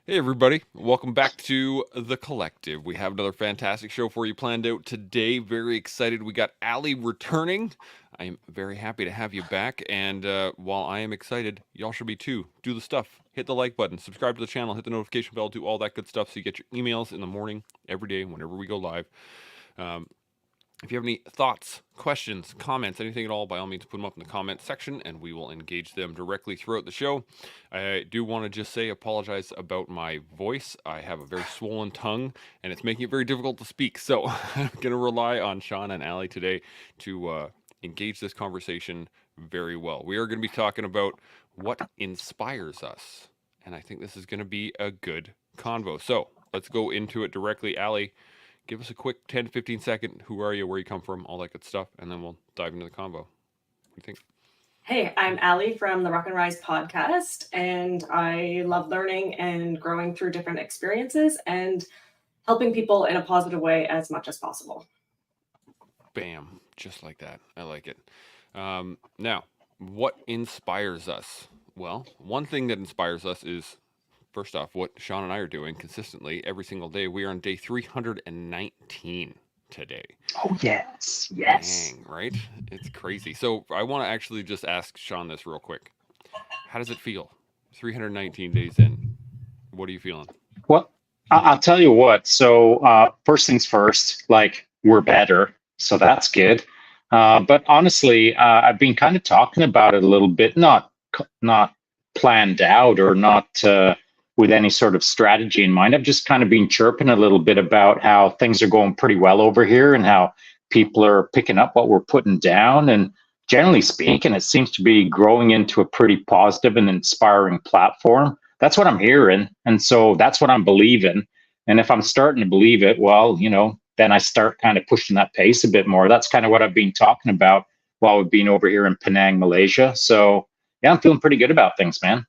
Hey everybody, welcome back to The Collective. We have another fantastic show for you planned out today. Very excited. We got Allie returning. I am very happy to have you back, and while I am excited, y'all should be too. Do the stuff. Hit the like button, subscribe to the channel, hit the notification bell, do all that good stuff so you get your emails in the morning, every day, whenever we go live. Um, if you have any thoughts, questions, comments, anything at all, by all means, put them up in the comments section and we will engage them directly throughout the show. I do want to just say, apologize about my voice. I have a very swollen tongue and it's making it very difficult to speak. So I'm going to rely on Shaun and Allie today to engage this conversation very well. We are going to be talking about what inspires us. And I think this is going to be a good convo. So let's go into it directly. Allie, give us a quick 10 15 second who are you, where you come from, all that good stuff, and then we'll dive into the convo. What do you think? Hey, I'm Allie from the Rock and Rise podcast, and I love learning and growing through different experiences and helping people in a positive way as much as possible. Bam, just like that. I like it. Now, what inspires us? Well, one thing that inspires us is, first off, what Shaun and I are doing consistently every single day. We are on day 319 today. Oh, yes, yes. Dang, right? It's crazy. So I want to actually just ask Shaun this real quick. How does it feel? 319 days in. What are you feeling? Well, I'll tell you what. So, first things first, like we're better. So that's good. But honestly, I've been kind of talking about it a little bit, not planned out or not with any sort of strategy in mind. I've just kind of been chirping a little bit about how things are going pretty well over here and how people are picking up what we're putting down. And generally speaking, it seems to be growing into a pretty positive and inspiring platform. That's what I'm hearing. And so that's what I'm believing. And if I'm starting to believe it, well, then I start kind of pushing that pace a bit more. That's kind of what I've been talking about while we've been over here in Penang, Malaysia. So yeah, I'm feeling pretty good about things, man.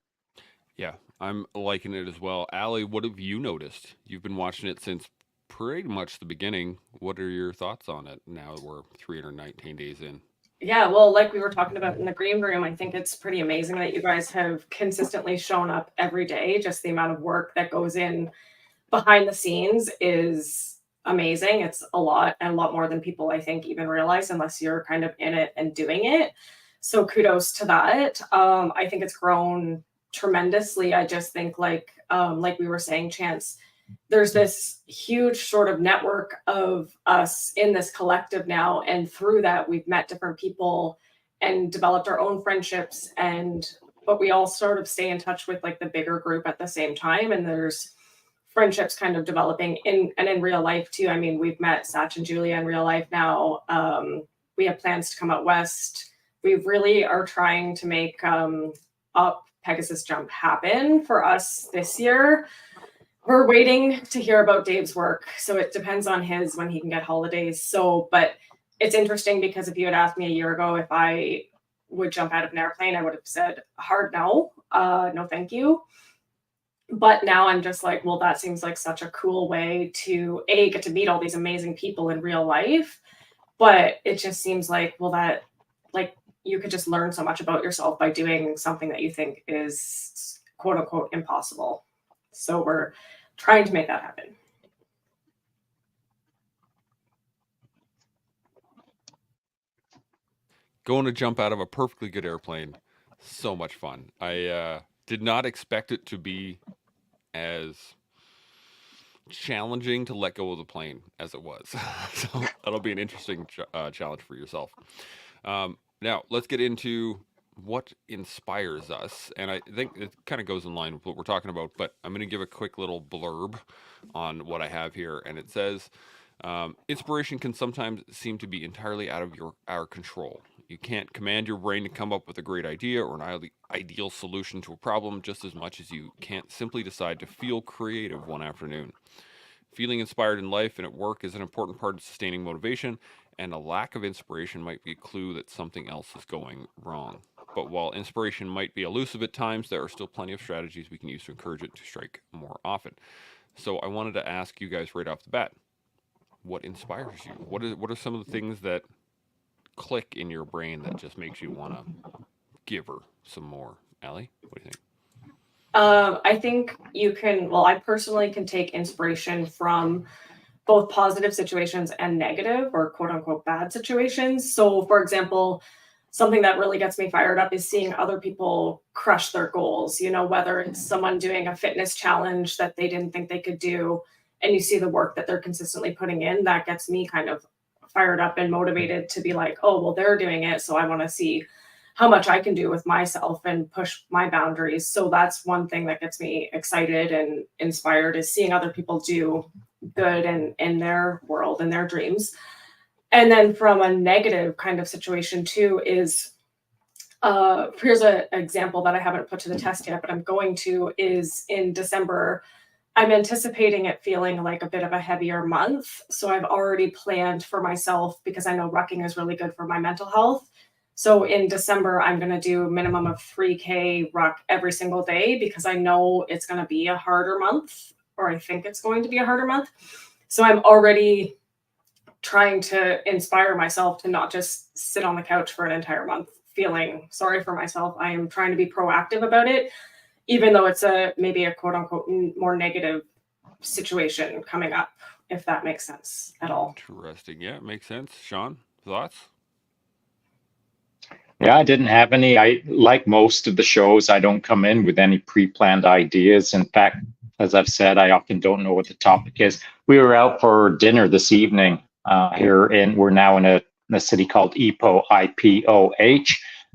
Yeah, I'm liking it as well. Allie, what have you noticed? You've been watching it since pretty much the beginning. What are your thoughts on it now that we're 319 days in? Yeah, well, like we were talking about in the green room, I think it's pretty amazing that you guys have consistently shown up every day. Just the amount of work that goes in behind the scenes is amazing. It's a lot more than people, I think, even realize unless you're kind of in it and doing it. So kudos to that. I think it's grown tremendously. I just think like we were saying, Chance, there's this huge sort of network of us in this collective now, and through that we've met different people and developed our own friendships, and but we all sort of stay in touch with like the bigger group at the same time, and there's friendships kind of developing in real life too. I mean, we've met Satch and Julia in real life now. We have plans to come out west. We really are trying to make up Pegasus Jump happen for us this year. We're waiting to hear about Dave's work, so it depends on his when he can get holidays. So, but it's interesting because if you had asked me a year ago if I would jump out of an airplane, I would have said hard no, no thank you. But now I'm just like, well, that seems like such a cool way to get to meet all these amazing people in real life. But it just seems like, well, that like you could just learn so much about yourself by doing something that you think is quote unquote impossible. So we're trying to make that happen. Going to jump out of a perfectly good airplane, so much fun. I did not expect it to be as challenging to let go of the plane as it was. So that'll be an interesting challenge for yourself. Now, let's get into what inspires us. And I think it kind of goes in line with what we're talking about, but I'm going to give a quick little blurb on what I have here. And it says, inspiration can sometimes seem to be entirely out of our control. You can't command your brain to come up with a great idea or an ideal solution to a problem just as much as you can't simply decide to feel creative one afternoon. Feeling inspired in life and at work is an important part of sustaining motivation, and a lack of inspiration might be a clue that something else is going wrong. But while inspiration might be elusive at times, there are still plenty of strategies we can use to encourage it to strike more often. So I wanted to ask you guys right off the bat, what inspires you? What are some of the things that click in your brain that just makes you want to give her some more? Allie, what do you think? I think you can, well, I personally can take inspiration from both positive situations and negative or quote unquote bad situations. So, for example, something that really gets me fired up is seeing other people crush their goals, you know, whether it's someone doing a fitness challenge that they didn't think they could do, and you see the work that they're consistently putting in, that gets me kind of fired up and motivated to be like, oh, well, they're doing it. So I want to see how much I can do with myself and push my boundaries. So that's one thing that gets me excited and inspired, is seeing other people do good and in their world and their dreams. And then from a negative kind of situation too is here's an example that I haven't put to the test yet, but I'm going to, is in December. I'm anticipating it feeling like a bit of a heavier month. So I've already planned for myself, because I know rucking is really good for my mental health. So in December, I'm going to do a minimum of 3K ruck every single day, because I know it's going to be a harder month, or I think it's going to be a harder month. So I'm already trying to inspire myself to not just sit on the couch for an entire month feeling sorry for myself. I am trying to be proactive about it, even though it's maybe a quote unquote more negative situation coming up, if that makes sense at all. Interesting. Yeah, it makes sense. Shaun, thoughts? Yeah, I didn't have any. I like most of the shows, I don't come in with any pre-planned ideas. In fact, as I've said, I often don't know what the topic is. We were out for dinner this evening we're now in a city called IPOH.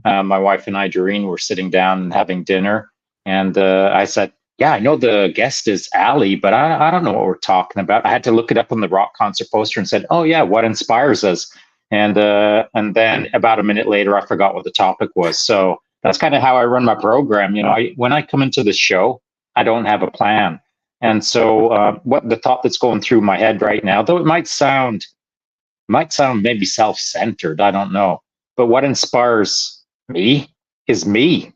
My wife and I, Doreen, were sitting down and having dinner. And I said, yeah, I know the guest is Ali, but I don't know what we're talking about. I had to look it up on the rock concert poster and said, oh yeah, what inspires us? And then about a minute later, I forgot what the topic was. So that's kind of how I run my program. You know, when I come into the show, I don't have a plan. And so what the thought that's going through my head right now, though it might sound maybe self-centered, I don't know, but what inspires me is me.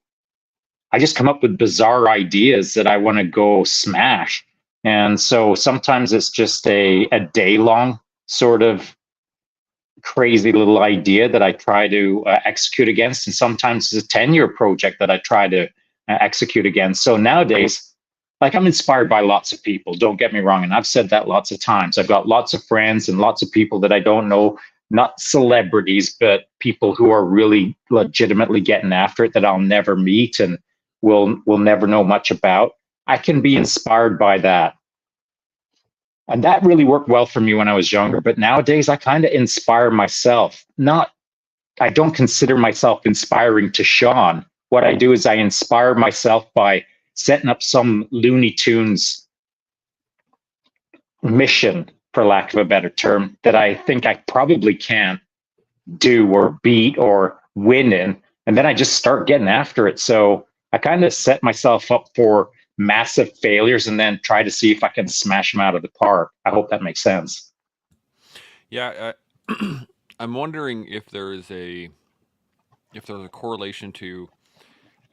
I just come up with bizarre ideas that I want to go smash. And so sometimes it's just a day-long sort of crazy little idea that I try to execute against. And sometimes it's a 10-year project that I try to execute against. So nowadays, like, I'm inspired by lots of people, don't get me wrong. And I've said that lots of times. I've got lots of friends and lots of people that I don't know, not celebrities, but people who are really legitimately getting after it that I'll never meet and will never know much about. I can be inspired by that. And that really worked well for me when I was younger. But nowadays, I kind of inspire myself. I don't consider myself inspiring to Shaun. What I do is I inspire myself by setting up some Looney Tunes mission, for lack of a better term, that I think I probably can't do or beat or win in. And then I just start getting after it. So I kind of set myself up for massive failures and then try to see if I can smash them out of the park. I hope that makes sense. Yeah, I'm wondering if there's a correlation to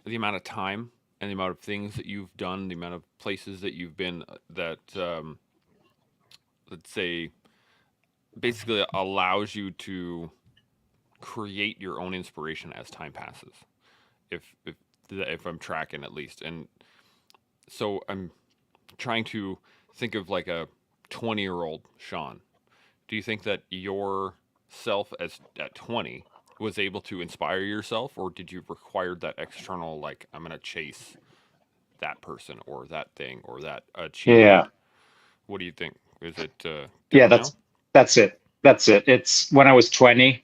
the amount of time and the amount of things that you've done, the amount of places that you've been that, let's say, basically allows you to create your own inspiration as time passes. If I'm tracking at least, and so I'm trying to think of like a 20-year-old Shaun. Do you think that yourself at 20 was able to inspire yourself, or did you require that external, like, I'm going to chase that person or that thing or that achievement? Yeah. What do you think? Is it Yeah, now? that's it. It's when I was 20.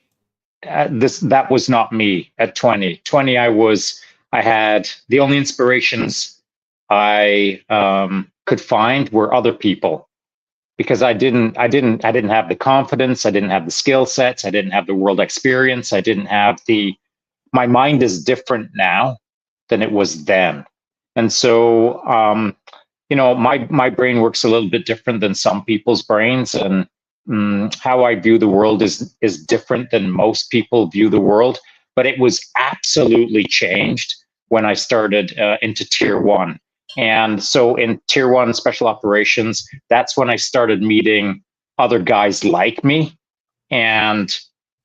That was not me at 20. 20, I had the only inspirations I could find were other people, because I didn't have the confidence, I didn't have the skill sets, I didn't have the world experience, I didn't have my mind is different now than it was then. And so my brain works a little bit different than some people's brains, and how I view the world is different than most people view the world. But it was absolutely changed when I started into Tier 1. And so in Tier 1 Special Operations, that's when I started meeting other guys like me. And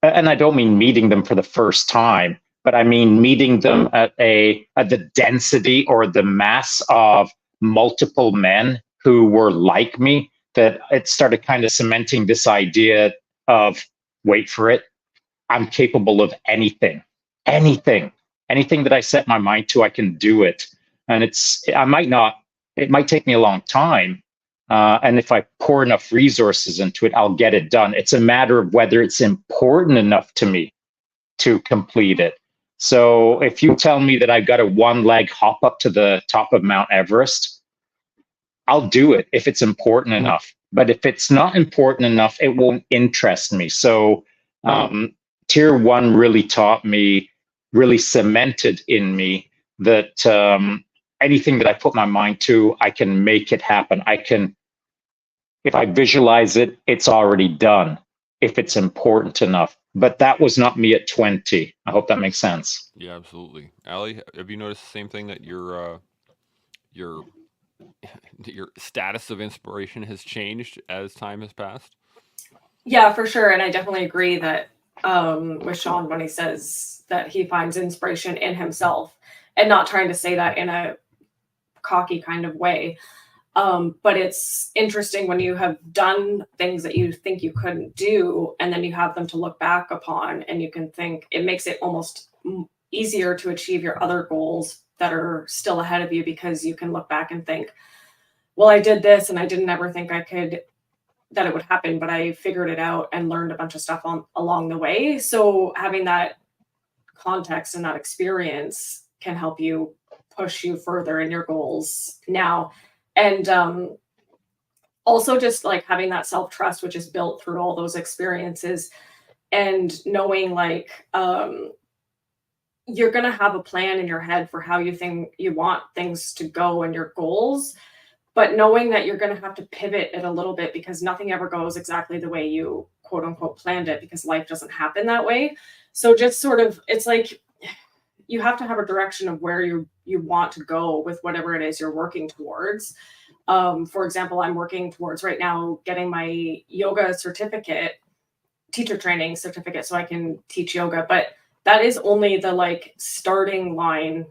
I don't mean meeting them for the first time, but I mean meeting them at the density or the mass of multiple men who were like me, that it started kind of cementing this idea of, wait for it, I'm capable of anything, anything, anything that I set my mind to, I can do it. And it might take me a long time. And if I pour enough resources into it, I'll get it done. It's a matter of whether it's important enough to me to complete it. So if you tell me that I've got a one leg hop up to the top of Mount Everest, I'll do it if it's important enough. But if it's not important enough, it won't interest me. So Tier 1 really taught me, really cemented in me that anything that I put my mind to, I can make it happen. If I visualize it, it's already done, if it's important enough. But that was not me at 20. I hope that makes sense. Yeah, absolutely. Ali, have you noticed the same thing, that your status of inspiration has changed as time has passed? Yeah, for sure. And I definitely agree that with Shaun when he says that he finds inspiration in himself, and not trying to say that in a cocky kind of way. But it's interesting when you have done things that you think you couldn't do, and then you have them to look back upon, and you can think it makes it almost easier to achieve your other goals that are still ahead of you, because you can look back and think, well, I did this and I didn't ever think that it would happen, but I figured it out and learned a bunch of stuff along the way. So having that context and that experience can help you push you further in your goals now. And also just like having that self-trust, which is built through all those experiences, and knowing like you're going to have a plan in your head for how you think you want things to go and your goals, but knowing that you're going to have to pivot it a little bit, because nothing ever goes exactly the way you quote unquote planned it, because life doesn't happen that way. So just sort of, it's like you have to have a direction of where you want to go with whatever it is you're working towards. For example, I'm working towards right now getting my yoga certificate, teacher training certificate, so I can teach yoga. But that is only the like starting line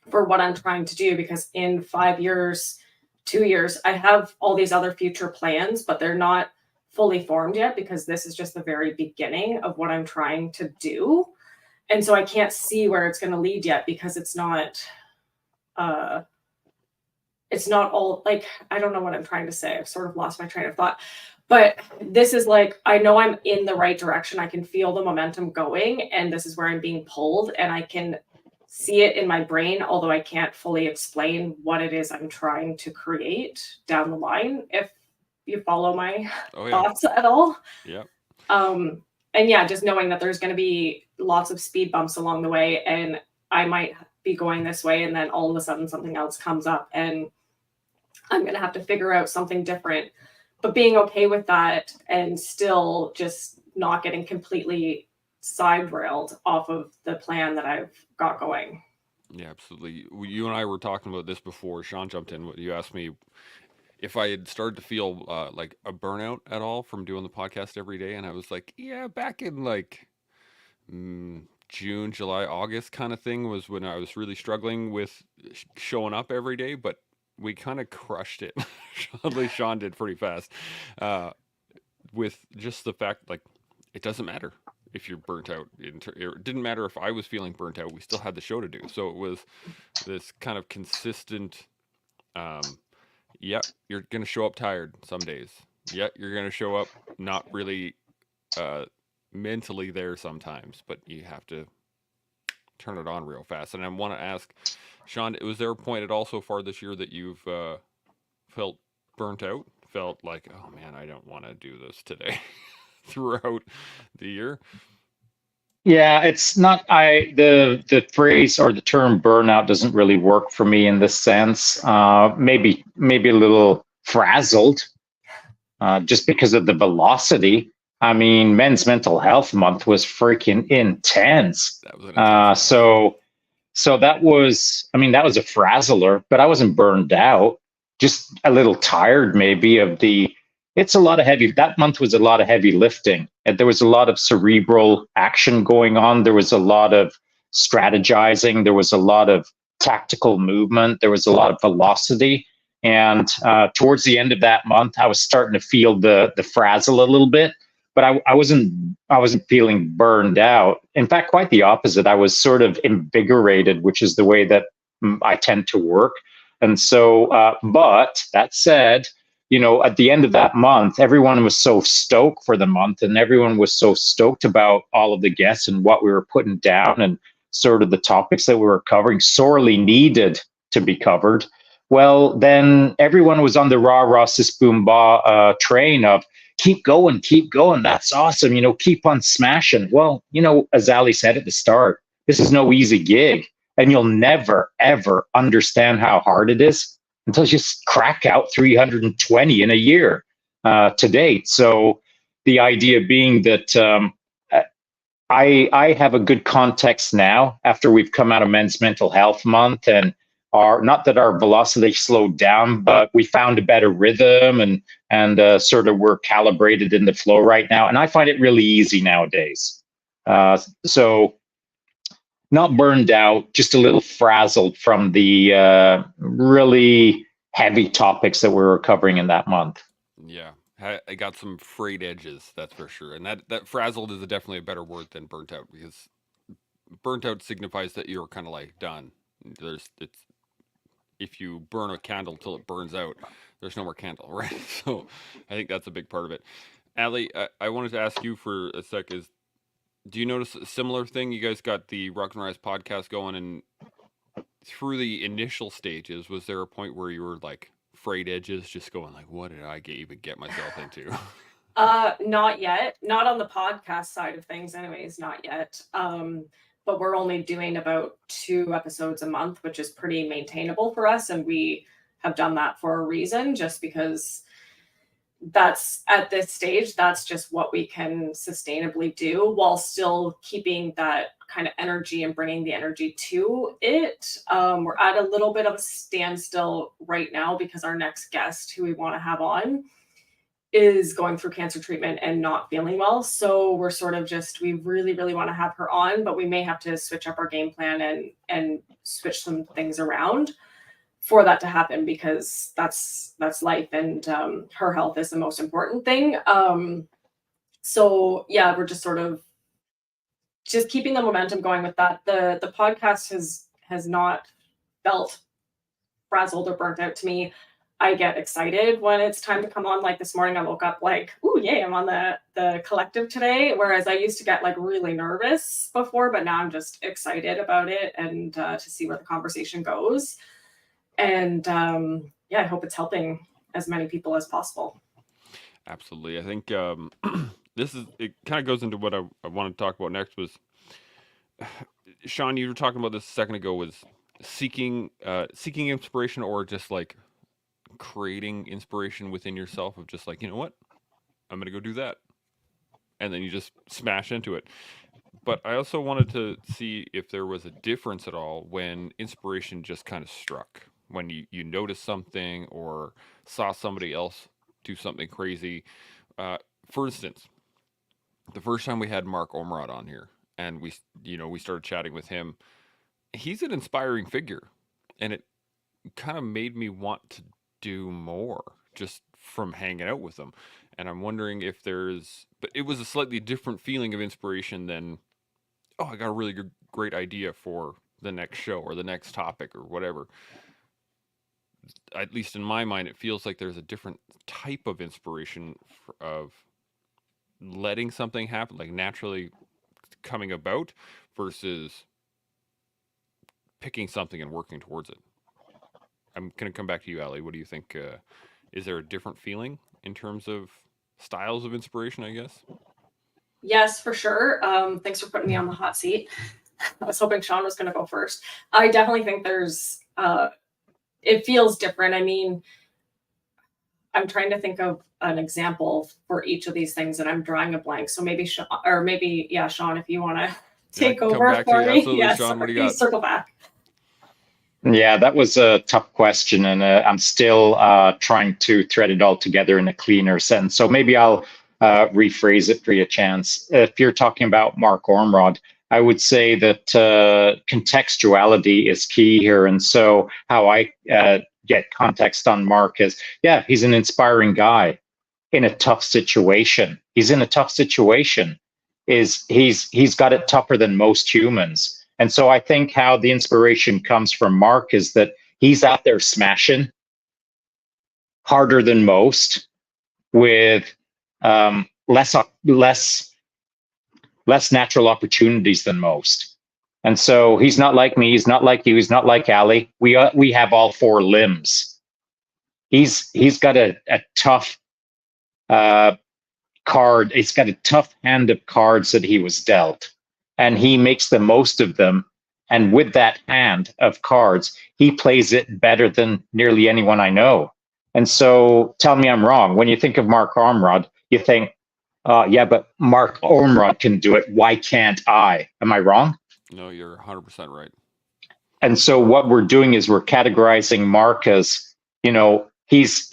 for what I'm trying to do, because in 5 years, 2 years, I have all these other future plans, but they're not fully formed yet, because this is just the very beginning of what I'm trying to do. And so I can't see where it's going to lead yet, because it's not all like, I don't know what I'm trying to say. I've sort of lost my train of thought, but this is like, I know I'm in the right direction. I can feel the momentum going, and this is where I'm being pulled, and I can see it in my brain, although I can't fully explain what it is I'm trying to create down the line, if you follow my thoughts at all. Yeah. And yeah, just knowing that there's going to be lots of speed bumps along the way, and I might be going this way, and then all of a sudden something else comes up and I'm going to have to figure out something different, but being okay with that and still just not getting completely side railed off of the plan that I've got going. Yeah, absolutely. You and I were talking about this before Shaun jumped in. You asked me if I had started to feel like a burnout at all from doing the podcast every day. And I was like, yeah, back in like June, July, August kind of thing was when I was really struggling with showing up every day. But we kind of crushed it. At least Shaun did pretty fast. With just the fact, like, it doesn't matter if you're burnt out. It didn't matter if I was feeling burnt out. We still had the show to do. So it was this kind of consistent, yeah, you're going to show up tired some days. Yeah, you're going to show up not really mentally there sometimes, but you have to turn it on real fast. And I want to ask, Shaun, was there a point at all so far this year that you've felt burnt out? Felt like, oh man, I don't want to do this today throughout the year? Yeah, it's not the phrase or the term burnout doesn't really work for me in this sense. Maybe a little frazzled, just because of the velocity. I mean, Men's Mental Health Month was freaking intense. That was so that was, I mean, that was a frazzler, but I wasn't burned out, just a little tired maybe of that month was a lot of heavy lifting, and there was a lot of cerebral action going on. There was a lot of strategizing. There was a lot of tactical movement. There was a lot of velocity. And towards the end of that month, I was starting to feel the frazzle a little bit, but I wasn't feeling burned out. In fact, quite the opposite. I was sort of invigorated, which is the way that I tend to work. And so, but that said, at the end of that month, everyone was so stoked for the month, and everyone was so stoked about all of the guests and what we were putting down and sort of the topics that we were covering, sorely needed to be covered. Well, then everyone was on the rah sis boom ba train of keep going. That's awesome. Keep on smashing. Well, as Ali said at the start, this is no easy gig, and you'll never, ever understand how hard it is until you crack out 320 in a year to date. So the idea being that I have a good context now after we've come out of Men's Mental Health Month, and not that our velocity slowed down, but we found a better rhythm and sort of we're calibrated in the flow right now. And I find it really easy nowadays. So not burned out, just a little frazzled from the really heavy topics that we were covering in that month. Yeah, I got some frayed edges, that's for sure. And that frazzled is definitely a better word than burnt out, because burnt out signifies that you're kind of like done. If you burn a candle till it burns out, there's no more candle, right? So I think that's a big part of it. Ali, I wanted to ask you for a sec, do you notice a similar thing? You guys got the Rock and Rise podcast going, and through the initial stages, was there a point where you were like frayed edges, just going like, what did I even get myself into? Not yet. Not on the podcast side of things anyways, not yet. But we're only doing about 2 episodes a month, which is pretty maintainable for us. And we have done that for a reason, just because that's at this stage, that's just what we can sustainably do while still keeping that kind of energy and bringing the energy to it. We're at a little bit of a standstill right now because our next guest who we want to have on is going through cancer treatment and not feeling well. So we're sort of we really, really want to have her on, but we may have to switch up our game plan and switch some things around for that to happen, because that's life, and her health is the most important thing. So yeah, we're just sort of just keeping the momentum going with that. The podcast has not felt frazzled or burnt out to me. I get excited when it's time to come on. Like this morning, I woke up like, "Ooh, yay, I'm on the collective today." Whereas I used to get like really nervous before, but now I'm just excited about it and to see where the conversation goes. And yeah, I hope it's helping as many people as possible. Absolutely. I think it kind of goes into what I want to talk about next. Was Shaun, you were talking about this a second ago, was seeking inspiration, or just like creating inspiration within yourself of just like, you know what, I'm gonna go do that, and then you just smash into it. But I also wanted to see if there was a difference at all when inspiration just kind of struck, when you noticed something or saw somebody else do something crazy. For instance, the first time we had Mark Ormrod on here, and we started chatting with him, he's an inspiring figure, and it kind of made me want to do more just from hanging out with them. And I'm wondering if but it was a slightly different feeling of inspiration than, oh, I got a really great idea for the next show or the next topic or whatever. At least in my mind, it feels like there's a different type of inspiration of letting something happen, like naturally coming about, versus picking something and working towards it. I'm going to come back to you, Ali. What do you think? Is there a different feeling in terms of styles of inspiration, I guess? Yes, for sure. Thanks for putting me on the hot seat. I was hoping Shaun was going to go first. I definitely think there's, it feels different. I mean, I'm trying to think of an example for each of these things, and I'm drawing a blank. So maybe Shaun, Shaun, if you want to take over for me. Absolutely, yes, Shaun, what do you got? Circle back. Yeah, that was a tough question, and I'm still trying to thread it all together in a cleaner sense. So maybe I'll rephrase it for you, Chance. If you're talking about Mark Ormrod, I would say that contextuality is key here. And so how I get context on Mark is, yeah, he's an inspiring guy in a tough situation. He's in a tough situation. He's got it tougher than most humans. And so I think how the inspiration comes from Mark is that he's out there smashing harder than most with less natural opportunities than most. And so he's not like me. He's not like you. He's not like Ali. We have all four limbs. He's got a tough card. He's got a tough hand of cards that he was dealt, and he makes the most of them. And with that hand of cards, he plays it better than nearly anyone I know. And so tell me I'm wrong. When you think of Mark Ormrod, you think, yeah, but Mark Ormrod can do it. Why can't I? Am I wrong? No, you're 100% right. And so what we're doing is we're categorizing Mark as, you know, he's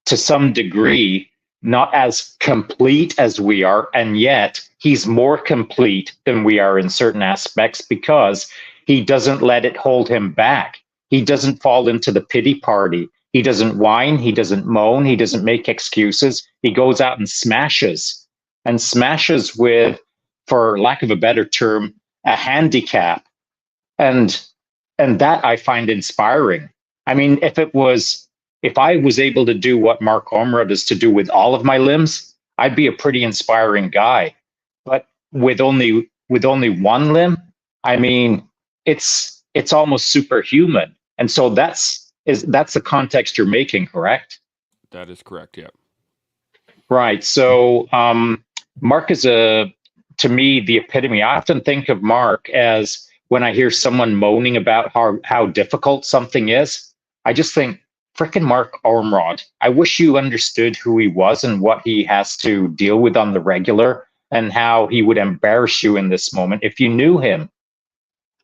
to some degree not as complete as we are, and yet he's more complete than we are in certain aspects because he doesn't let it hold him back. He doesn't fall into the pity party. He doesn't whine. He doesn't moan. He doesn't make excuses. He goes out and smashes with, for lack of a better term, a handicap. And that I find inspiring. I mean, if I was able to do what Mark Ormrod is to do with all of my limbs, I'd be a pretty inspiring guy. But with only one limb, I mean, it's almost superhuman. And so that's the context you're making, correct? That is correct. Yeah. Right. So Mark is to me, the epitome. I often think of Mark as when I hear someone moaning about how difficult something is, I just think, frickin' Mark Ormrod. I wish you understood who he was and what he has to deal with on the regular and how he would embarrass you in this moment if you knew him.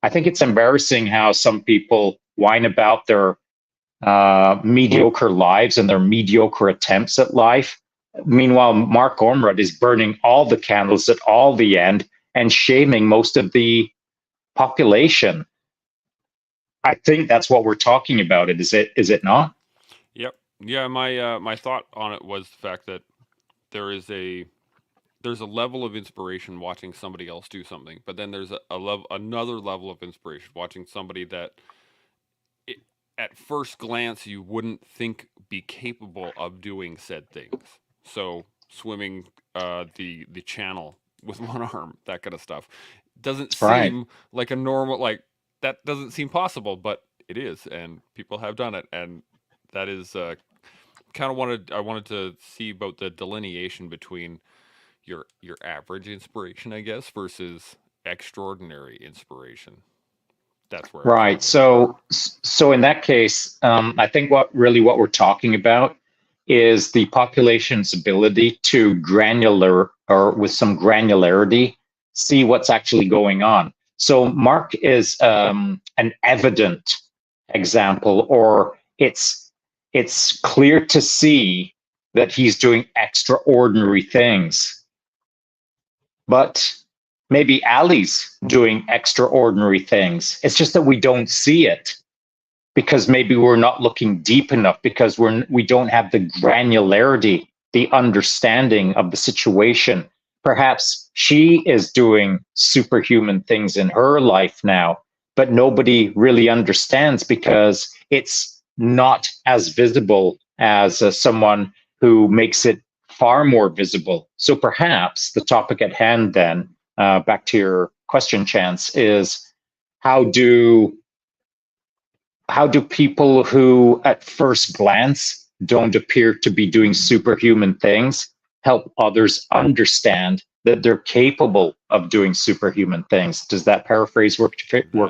I think it's embarrassing how some people whine about their mediocre lives and their mediocre attempts at life. Meanwhile, Mark Ormrod is burning all the candles at all the end and shaming most of the population. I think that's what we're talking about. Is it not? Yep. Yeah. My thought on it was the fact that there's a level of inspiration watching somebody else do something, but then there's another level of inspiration watching somebody that at first glance you wouldn't think be capable of doing said things. So swimming the channel with one arm, that kind of stuff, doesn't Right. seem like a normal, like that doesn't seem possible, but it is, and people have done it, and that is kind of I wanted to see about the delineation between your average inspiration, I guess, versus extraordinary inspiration. That's where I was Right. So in that case, I think what we're talking about is the population's ability to with some granularity, see what's actually going on. So Mark is an evident example, or it's clear to see that he's doing extraordinary things. But maybe Ali's doing extraordinary things. It's just that we don't see it because maybe we're not looking deep enough, because we don't have the granularity, the understanding of the situation. Perhaps she is doing superhuman things in her life now, but nobody really understands because it's not as visible as someone who makes it far more visible. So perhaps the topic at hand then, back to your question, Chance, is how do people who at first glance don't appear to be doing superhuman things help others understand that they're capable of doing superhuman things? Does that paraphrase work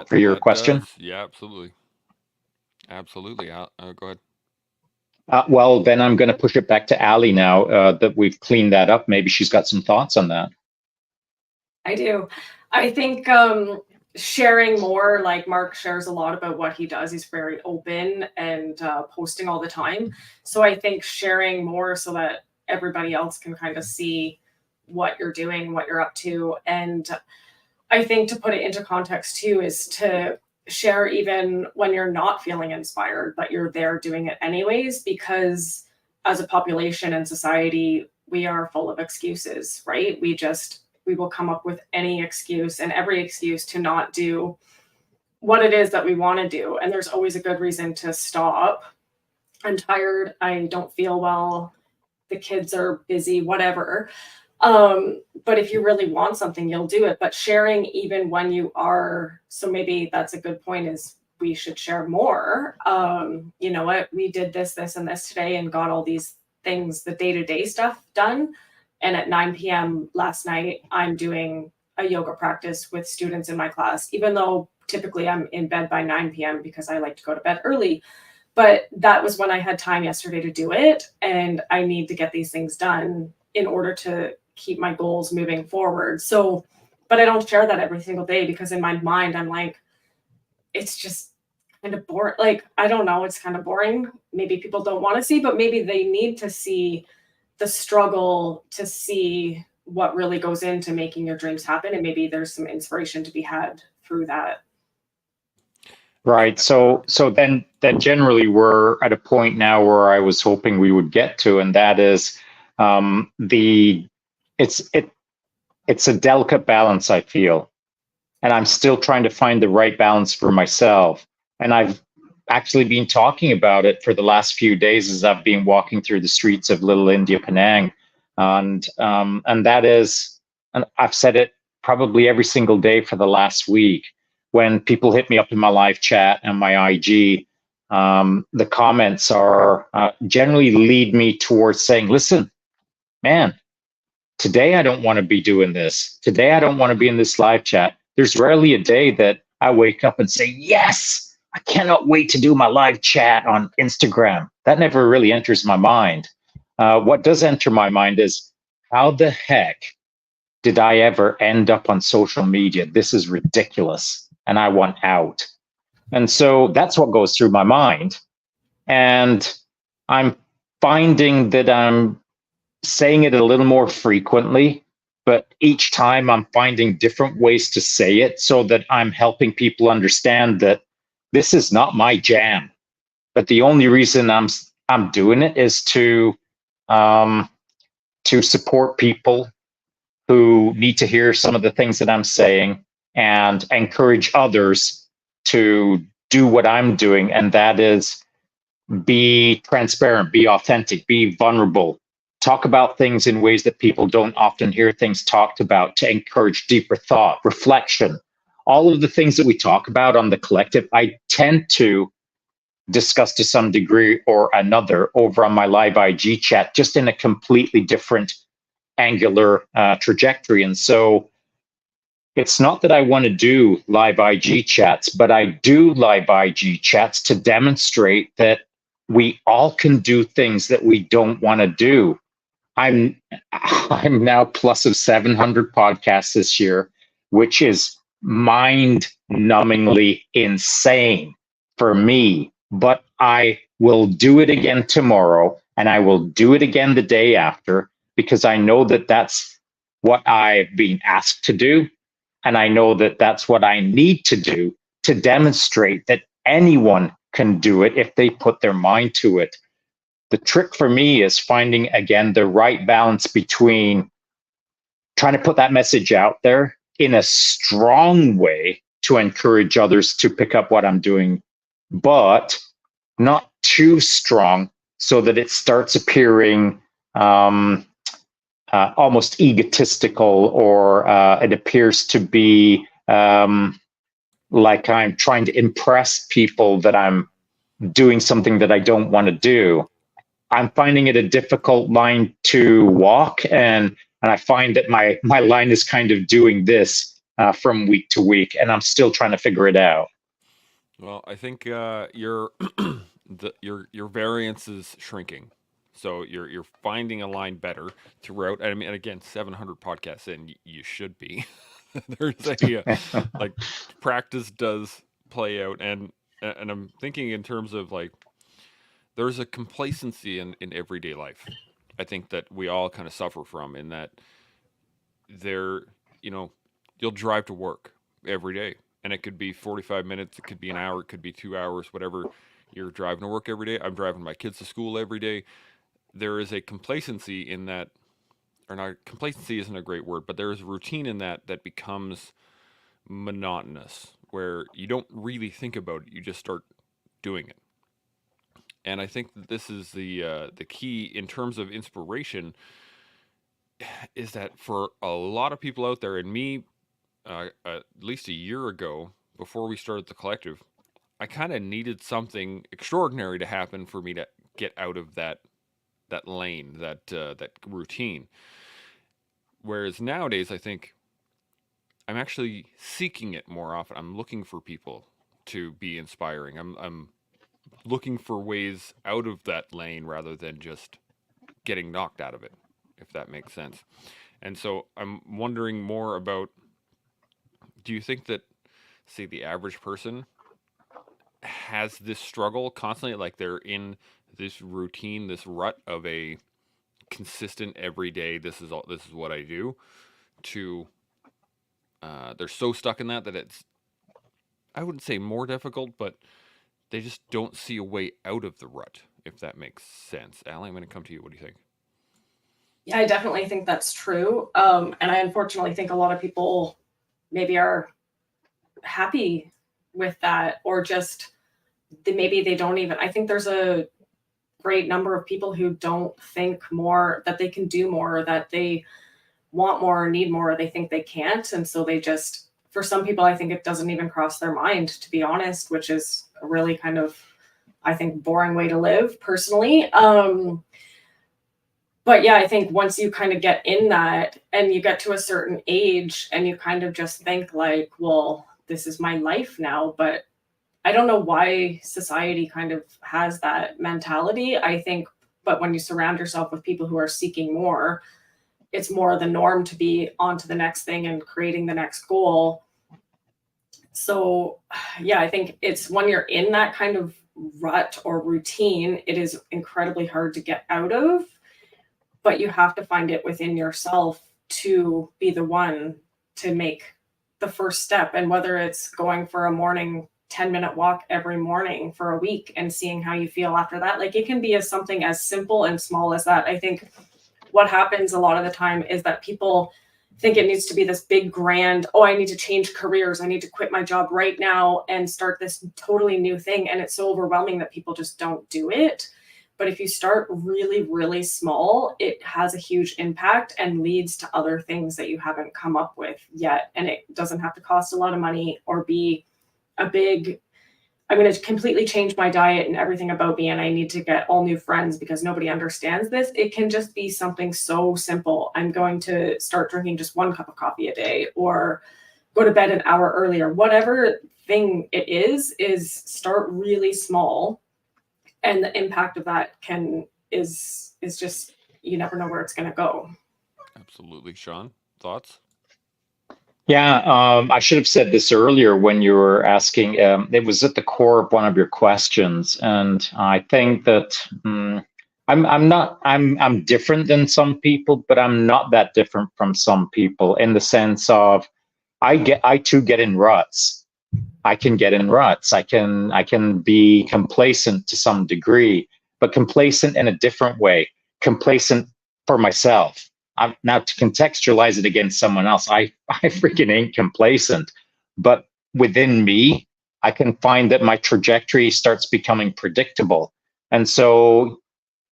for your question? does. Yeah, absolutely. Absolutely. Go ahead. Well, then I'm going to push it back to Ali now that we've cleaned that up. Maybe she's got some thoughts on that. I do. I think sharing more, like Mark shares a lot about what he does. He's very open and posting all the time. So I think sharing more so that everybody else can kind of see what you're doing, what you're up to. And I think to put it into context too is to share even when you're not feeling inspired, but you're there doing it anyways, because as a population and society, we are full of excuses, right? We will come up with any excuse and every excuse to not do what it is that we want to do. And there's always a good reason to stop. I'm tired. I don't feel well. The kids are busy, whatever. But if you really want something, you'll do it. But sharing even when you are, so maybe that's a good point is we should share more. You know what, we did this, and this today and got all these things, the day-to-day stuff done. And at 9 p.m. last night, I'm doing a yoga practice with students in my class, even though typically I'm in bed by 9 p.m. because I like to go to bed early. But that was when I had time yesterday to do it. And I need to get these things done in order to keep my goals moving forward. So, but I don't share that every single day because in my mind, I'm like, it's just kind of boring. Like, I don't know, it's kind of boring. Maybe people don't want to see, but maybe they need to see the struggle to see what really goes into making your dreams happen. And maybe there's some inspiration to be had through that. Right. So then generally we're at a point now where I was hoping we would get to, and that is the it's it it's a delicate balance, I feel. And I'm still trying to find the right balance for myself. And I've actually been talking about it for the last few days as I've been walking through the streets of Little India, Penang. And that is, and I've said it probably every single day for the last week. When people hit me up in my live chat and my IG, the comments are generally lead me towards saying, listen, man, today I don't want to be doing this. Today I don't want to be in this live chat. There's rarely a day that I wake up and say, yes, I cannot wait to do my live chat on Instagram. That never really enters my mind. What does enter my mind is, how the heck did I ever end up on social media? This is ridiculous, and I want out. And so that's what goes through my mind. And I'm finding that I'm saying it a little more frequently, but each time I'm finding different ways to say it so that I'm helping people understand that this is not my jam. But the only reason I'm doing it is um, to support people who need to hear some of the things that I'm saying and encourage others to do what I'm doing, and that is be transparent, be authentic, be vulnerable, talk about things in ways that people don't often hear things talked about, to encourage deeper thought, reflection. All of the things that we talk about on the collective, I tend to discuss to some degree or another over on my live IG chat, just in a completely different angular trajectory. And so it's not that I want to do live IG chats, but I do live IG chats to demonstrate that we all can do things that we don't want to do. I'm I'm now plus of 700 podcasts this year, which is mind-numbingly insane for me. But I will do it again tomorrow, and I will do it again the day after, because I know that that's what I've been asked to do, and I know that that's what I need to do to demonstrate that anyone can do it if they put their mind to it. The trick for me is finding, again, the right balance between trying to put that message out there in a strong way to encourage others to pick up what I'm doing, but not too strong so that it starts appearing almost egotistical, or it appears to be like I'm trying to impress people that I'm doing something that I don't want to do. I'm finding it a difficult line to walk, and I find that my line is kind of doing this from week to week, and I'm still trying to figure it out. Well, I think your your variance is shrinking, so you're finding a line better throughout. I mean, and again, 700 podcasts in, you should be. There's a like, practice does play out, and I'm thinking in terms of like, there's a complacency in everyday life. I think that we all kind of suffer from, in that there, you know, you'll drive to work every day, and it could be 45 minutes, it could be an hour, it could be 2 hours, whatever. You're driving to work every day. I'm driving my kids to school every day. There is a complacency in that, or not, complacency isn't a great word, but there is a routine in that that becomes monotonous, where you don't really think about it, you just start doing it. And I think that this is the key in terms of inspiration, is that for a lot of people out there, and me, at least a year ago, before we started the collective, I kind of needed something extraordinary to happen for me to get out of that lane, that routine. Whereas nowadays, I think I'm actually seeking it more often. I'm looking for people to be inspiring. I'm looking for ways out of that lane rather than just getting knocked out of it, if that makes sense. And so I'm wondering more about, do you think that, say, the average person has this struggle constantly, like they're in this routine, this rut of a consistent everyday, this is what I do, to they're so stuck in that it's, I wouldn't say more difficult, but they just don't see a way out of the rut, if that makes sense. Allie, I'm going to come to you. What do you think? Yeah, I definitely think that's true. And I unfortunately think a lot of people maybe are happy with that, or just maybe they don't even. I think there's a great number of people who don't think more, that they can do more, that they want more or need more, or they think they can't. And so they just, for some people, I think it doesn't even cross their mind, to be honest, which is a really kind of, I think, boring way to live personally. But yeah, I think once you kind of get in that and you get to a certain age and you kind of just think like, well, this is my life now. But I don't know why society kind of has that mentality, I think. But when you surround yourself with people who are seeking more, it's more the norm to be on to the next thing and creating the next goal. So yeah, I think it's when you're in that kind of rut or routine, it is incredibly hard to get out of, but you have to find it within yourself to be the one to make the first step. And whether it's going for a morning 10-minute walk every morning for a week and seeing how you feel after that, like it can be as something as simple and small as that. I think what happens a lot of the time is that people think it needs to be this big grand, oh, I need to change careers, I need to quit my job right now and start this totally new thing. And it's so overwhelming that people just don't do it. But if you start really, really small, it has a huge impact and leads to other things that you haven't come up with yet. And it doesn't have to cost a lot of money or be a big, I'm going to completely change my diet and everything about me, and I need to get all new friends because nobody understands this. It can just be something so simple. I'm going to start drinking just 1 cup of coffee a day, or go to bed an hour earlier. Whatever thing it is start really small. And the impact of that is just, you never know where it's going to go. Absolutely. Shaun, thoughts? Yeah, I should have said this earlier when you were asking. It was at the core of one of your questions, and I think that I'm different than some people, but I'm not that different from some people in the sense of I too get in ruts. I can get in ruts. I can be complacent to some degree, but complacent in a different way. Complacent for myself. Now to contextualize it against someone else, I freaking ain't complacent. But within me, I can find that my trajectory starts becoming predictable. And so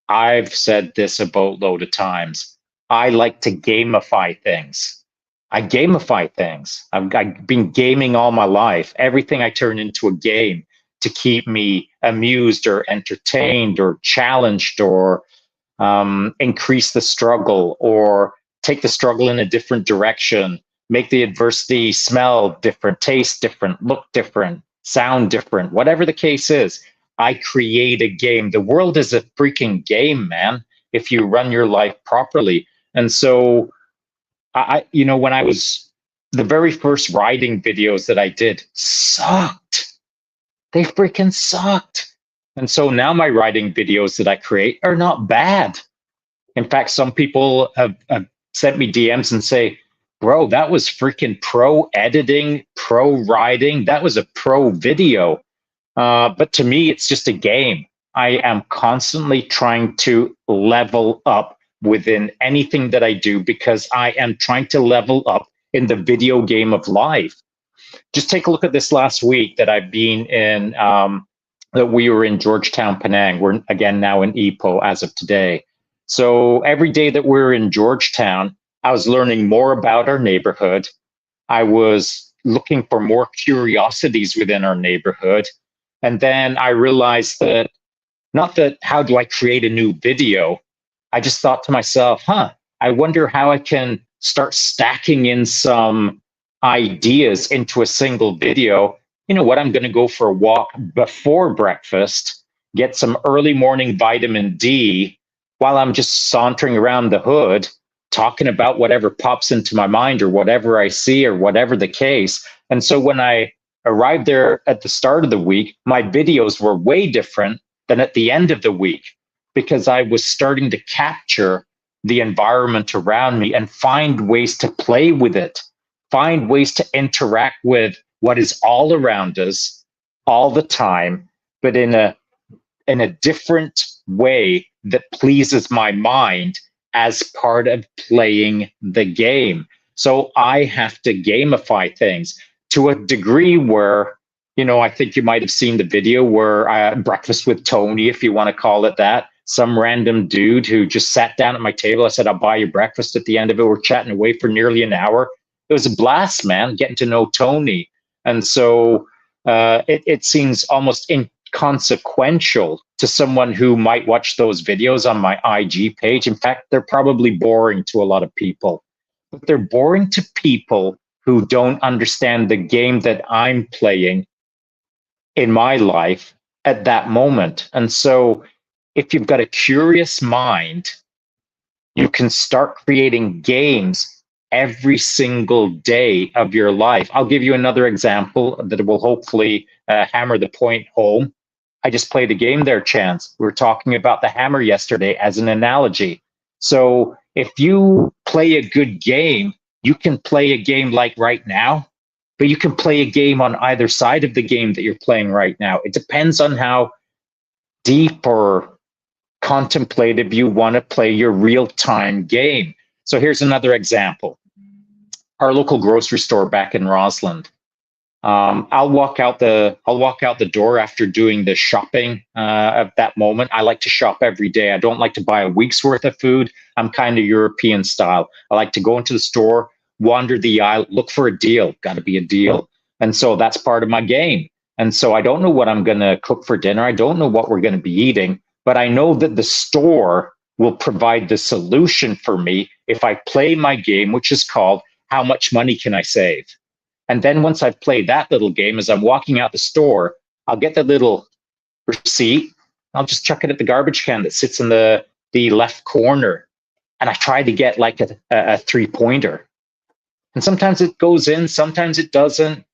I've said this a boatload of times. I like to gamify things. I gamify things. I've been gaming all my life. Everything I turn into a game to keep me amused or entertained or challenged or increase the struggle or take the struggle in a different direction, make the adversity smell different, taste different, look different, sound different, whatever the case is. I create a game. The world is a freaking game, man, if you run your life properly. And so when I was, the very first riding videos that I did sucked. They freaking sucked. And so now my riding videos that I create are not bad. In fact, some people have sent me DMs and say, bro, that was freaking pro editing, pro writing. That was a pro video. But to me, it's just a game. I am constantly trying to level up within anything that I do because I am trying to level up in the video game of life. Just take a look at this last week that I've been in, that we were in Georgetown, Penang. We're again now in Ipoh as of today. So every day that we're in Georgetown, I was learning more about our neighborhood. I was looking for more curiosities within our neighborhood. And then I realized that not that how do I create a new video? I just thought to myself, I wonder how I can start stacking in some ideas into a single video. You know what? I'm going to go for a walk before breakfast, get some early morning vitamin D while I'm just sauntering around the hood, talking about whatever pops into my mind or whatever I see or whatever the case. And so when I arrived there at the start of the week, my videos were way different than at the end of the week because I was starting to capture the environment around me and find ways to play with it, find ways to interact with what is all around us all the time, but in a different way that pleases my mind as part of playing the game. So I have to gamify things to a degree where, I think you might have seen the video where Breakfast with Tony, if you want to call it that, some random dude who just sat down at my table. I said, I'll buy you breakfast. At the end of it, we're chatting away for nearly an hour. It was a blast, man, getting to know Tony. And so it seems almost inconsequential to someone who might watch those videos on my IG page. In fact, they're probably boring to a lot of people, but they're boring to people who don't understand the game that I'm playing in my life at that moment. And so if you've got a curious mind, you can start creating games every single day of your life. I'll give you another example that will hopefully hammer the point home. I just played a game there, Chance. We were talking about the hammer yesterday as an analogy. So if you play a good game, you can play a game like right now, but you can play a game on either side of the game that you're playing right now. It depends on how deep or contemplative you want to play your real-time game. So here's another example. Our local grocery store back in Rossland. I'll walk out the door after doing the shopping at that moment. I like to shop every day. I don't like to buy a week's worth of food. I'm kind of European style. I like to go into the store, wander the aisle, look for a deal. Got to be a deal. And so that's part of my game. And so I don't know what I'm going to cook for dinner. I don't know what we're going to be eating, but I know that the store will provide the solution for me if I play my game, which is called How Much Money Can I Save? And then once I've played that little game, as I'm walking out the store, I'll get the little receipt. I'll just chuck it at the garbage can that sits in the left corner. And I try to get like a three-pointer. And sometimes it goes in, sometimes it doesn't.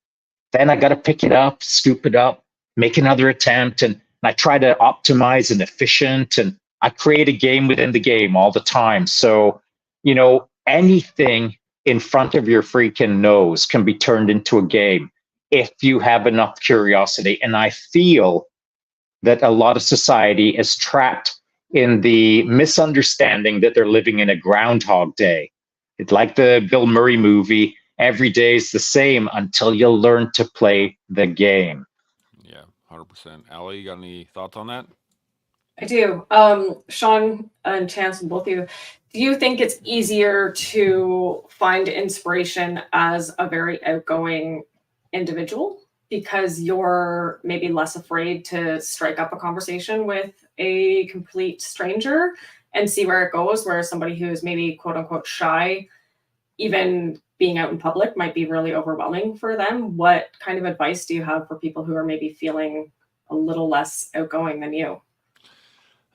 Then I got to pick it up, scoop it up, make another attempt. And I try to optimize and efficient. And I create a game within the game all the time. So, anything in front of your freaking nose can be turned into a game if you have enough curiosity. And I feel that a lot of society is trapped in the misunderstanding that they're living in a Groundhog Day. It's like the Bill Murray movie, every day is the same until you learn to play the game. Yeah, 100%. Ali, you got any thoughts on that? I do. Shaun and Chance, both of you, do you think it's easier to find inspiration as a very outgoing individual because you're maybe less afraid to strike up a conversation with a complete stranger and see where it goes, whereas somebody who is maybe quote unquote shy, even being out in public might be really overwhelming for them? What kind of advice do you have for people who are maybe feeling a little less outgoing than you?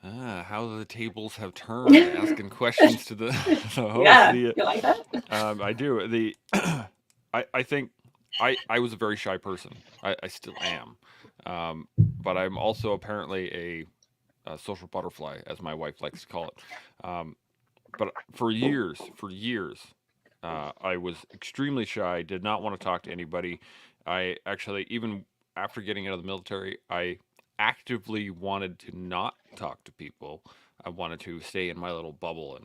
How the tables have turned, asking questions to the host. Yeah, you like that? I do. I think I was a very shy person. I still am. But I'm also apparently a social butterfly, as my wife likes to call it. But for years, I was extremely shy, did not want to talk to anybody. I actually, even after getting out of the military, I actively wanted to not talk to people. I wanted to stay in my little bubble,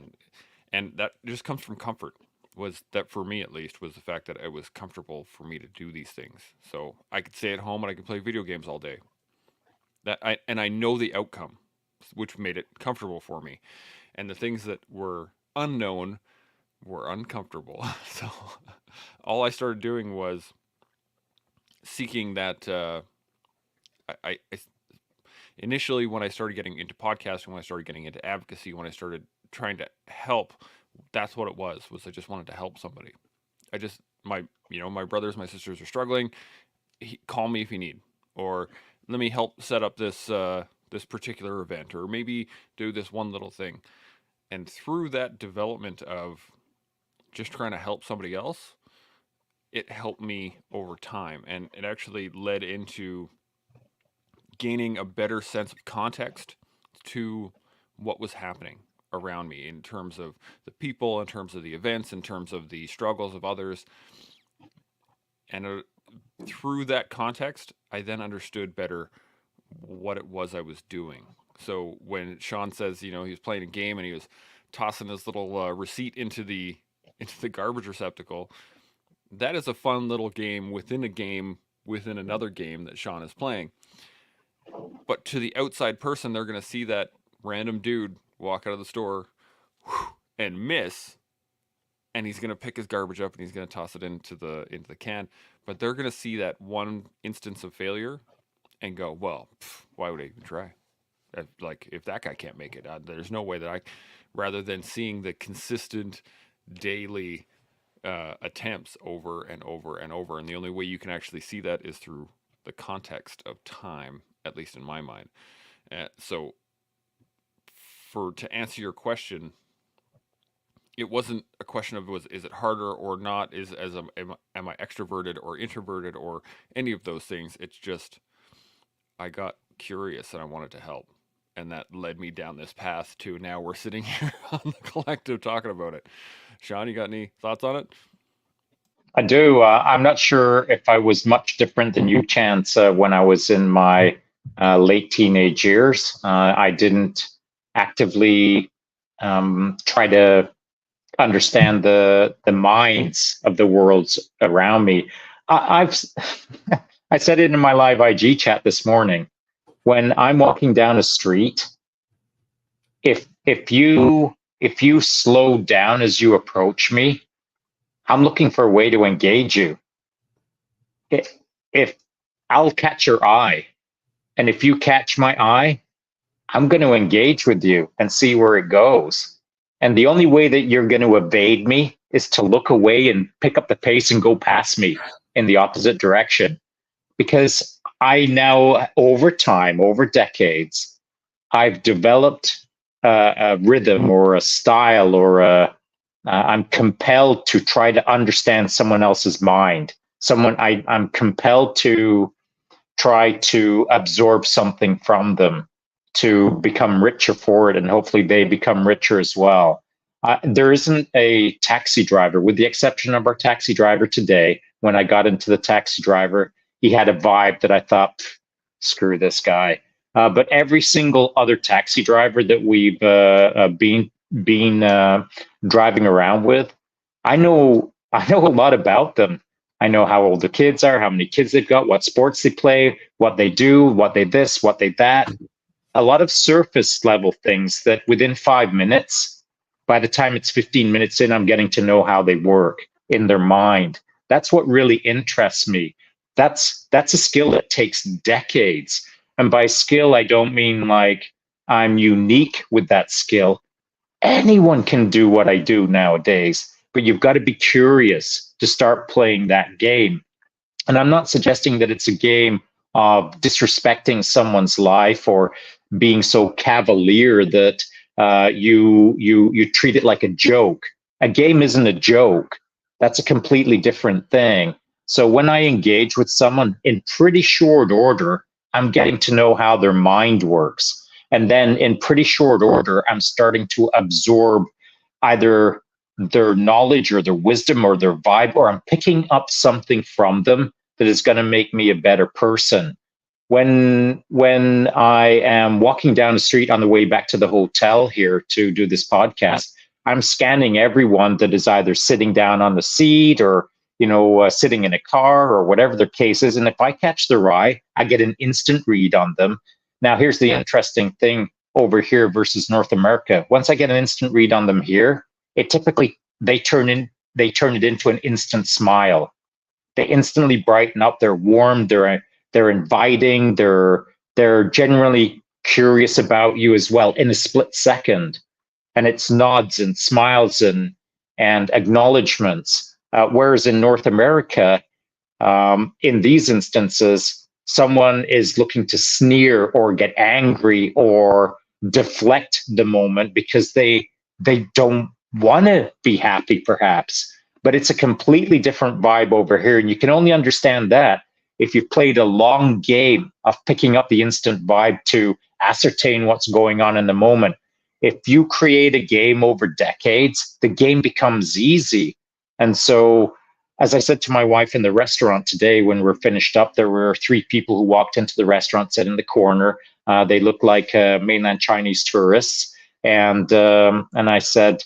and that just comes from comfort. Was that for me at least was the fact that it was comfortable for me to do these things. So I could stay at home and I could play video games all day. I know the outcome, which made it comfortable for me. And the things that were unknown were uncomfortable. So all I started doing was seeking that. I initially, when I started getting into podcasting, when I started getting into advocacy, when I started trying to help, that's what it was. Was I just wanted to help somebody. I just my brothers, my sisters are struggling. Call me if you need, or let me help set up this particular event, or maybe do this one little thing. And through that development of just trying to help somebody else, it helped me over time, and it actually led into gaining a better sense of context to what was happening around me in terms of the people, in terms of the events, in terms of the struggles of others. And through that context, I then understood better what it was I was doing. So when Shaun says, he was playing a game and he was tossing his little receipt into the garbage receptacle, that is a fun little game within another game that Shaun is playing. But to the outside person, they're going to see that random dude walk out of the store and miss, and he's going to pick his garbage up and he's going to toss it into the can. But they're going to see that one instance of failure and go, well, why would I even try? Like, if that guy can't make it, there's no way that rather than seeing the consistent daily attempts over and over and over. And the only way you can actually see that is through the context of time, at least in my mind. So to answer your question, it wasn't a question of is it harder or not, am I extroverted or introverted or any of those things. It's just I got curious and I wanted to help, and that led me down this path to now we're sitting here on the collective talking about it. Shaun, you got any thoughts on it? I do. I'm not sure if I was much different than you, Chance, when I was in my late teenage years. I didn't actively try to understand the minds of the worlds around me. I've I said it in my live IG chat this morning. When I'm walking down a street, if you slow down as you approach me, I'm looking for a way to engage you. If I'll catch your eye, and if you catch my eye, I'm going to engage with you and see where it goes. And the only way that you're going to evade me is to look away and pick up the pace and go past me in the opposite direction. Because I now, over time, over decades, I've developed a rhythm or a style or I'm compelled to try to understand someone else's mind. I'm compelled to try to absorb something from them, to become richer for it, and hopefully they become richer as well. There isn't a taxi driver, with the exception of our taxi driver today. When I got into the taxi driver, he had a vibe that I thought, screw this guy. But every single other taxi driver that we've been driving around with, I know a lot about them. I know how old the kids are, how many kids they've got, what sports they play, what they do, what they this, what they that. A lot of surface level things that within 5 minutes, by the time it's 15 minutes in, I'm getting to know how they work in their mind. That's what really interests me. That's a skill that takes decades. And by skill, I don't mean like I'm unique with that skill. Anyone can do what I do nowadays, but you've got to be curious to start playing that game. And I'm not suggesting that it's a game of disrespecting someone's life or being so cavalier that you treat it like a joke. A game isn't a joke. That's a completely different thing. So when I engage with someone in pretty short order, I'm getting to know how their mind works. And then in pretty short order, I'm starting to absorb either their knowledge or their wisdom or their vibe, or I'm picking up something from them that is going to make me a better person. When I am walking down the street on the way back to the hotel here to do this podcast, I'm scanning everyone that is either sitting down on the seat or sitting in a car or whatever their case is. And if I catch their eye, I get an instant read on them. Now, here's the interesting thing over here versus North America. Once I get an instant read on them here, it typically they turn it into an instant smile. They instantly brighten up. They're warm. They're inviting. They're generally curious about you as well in a split second. And it's nods and smiles and acknowledgments. Whereas in North America, in these instances, someone is looking to sneer or get angry or deflect the moment because they don't want to be happy, perhaps. But it's a completely different vibe over here. And you can only understand that if you've played a long game of picking up the instant vibe to ascertain what's going on in the moment. If you create a game over decades, the game becomes easy. And so, as I said to my wife in the restaurant today, when we're finished up, there were 3 people who walked into the restaurant, sat in the corner. They looked like mainland Chinese tourists. And I said,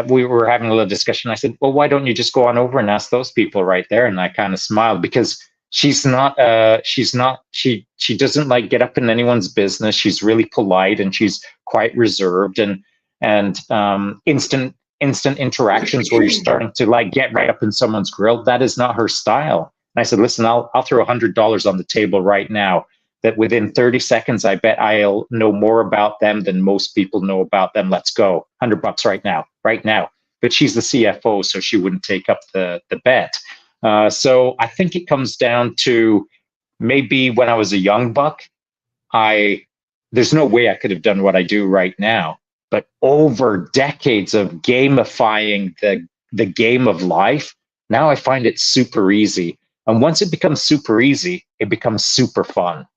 we were having a little discussion. I said, well, why don't you just go on over and ask those people right there? And I kind of smiled because she doesn't like get up in anyone's business. She's really polite and she's quite reserved and instant interactions where you're starting to like get right up in someone's grill. That is not her style. And I said, listen, I'll throw $100 on the table right now that within 30 seconds, I bet I'll know more about them than most people know about them. Let's go. $100 right now. But she's the CFO, so she wouldn't take up the bet. So I think it comes down to maybe when I was a young buck, there's no way I could have done what I do right now. But over decades of gamifying the game of life, now I find it super easy. And once it becomes super easy, it becomes super fun.